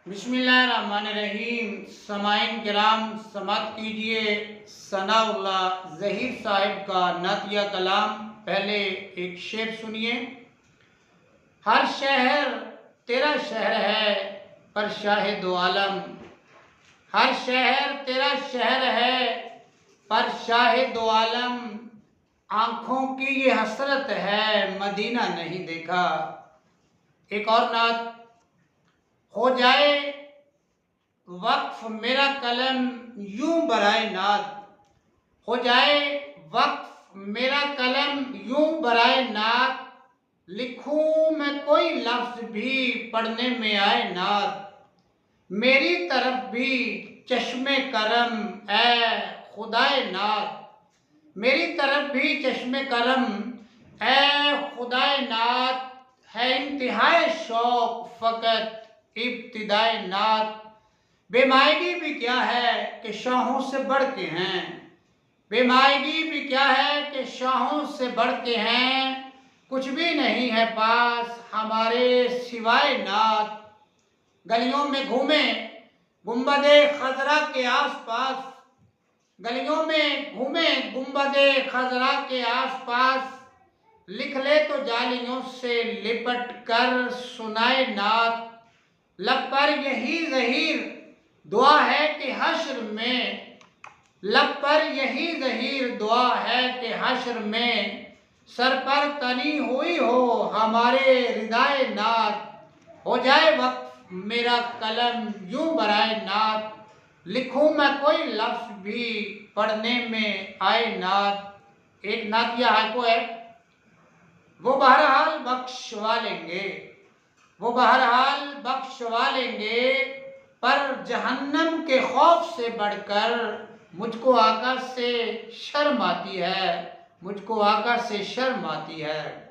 बिस्मिल्लाहिर्रहमानिर्रहीम। समाइन किराम, समात कीजिए सनाउल्लाह ज़हीर साहिब का नातिया कलाम। पहले एक शेर सुनिए। हर शहर तेरा शहर है पर शाहे दो आलम, हर शहर तेरा शहर है पर शाहे दो आलम, आँखों की ये हसरत है मदीना नहीं देखा। एक और नात। हो जाए वक्फ मेरा कलम यूं बराए नात, हो जाए वक्फ मेरा कलम यूं बराए नात, लिखूं मैं कोई लफ्ज भी पढ़ने में आए नात। मेरी तरफ भी चश्मे करम ए खुदाए नात, मेरी तरफ भी चश्मे करम ए खुदाए नात, है इंतहाए शौक फ़कत इब्तिदाए नात। बेमायगी भी क्या है कि शाहों से बढ़ के हैं, बेमायगी भी क्या है कि शाहों से बढ़ के हैं, कुछ भी नहीं है पास हमारे सिवाय नात। गलियों में घूमे गुंबदे खजरा के आसपास, गलियों में घूमे गुंबदे खजरा के आसपास, लिख ले तो जालियों से लिपट कर सुनाए नात। लब पर यही ज़हीर दुआ है कि हश्र में, लब पर यही ज़हीर दुआ है कि हश्र में, सर पर तनी हुई हो हमारे रिदाए नात। हो जाए वक्त मेरा कलम यूं बराए नात, लिखूं मैं कोई लफ्ज़ भी पढ़ने में आए नात। एक नातिया हाको है। वो बहरहाल बख्शवा लेंगे, वो बहरहाल बख्शवा लेंगे, पर जहन्नम के खौफ से बढ़कर मुझको आका से शर्म आती है, मुझको आका से शर्म आती है।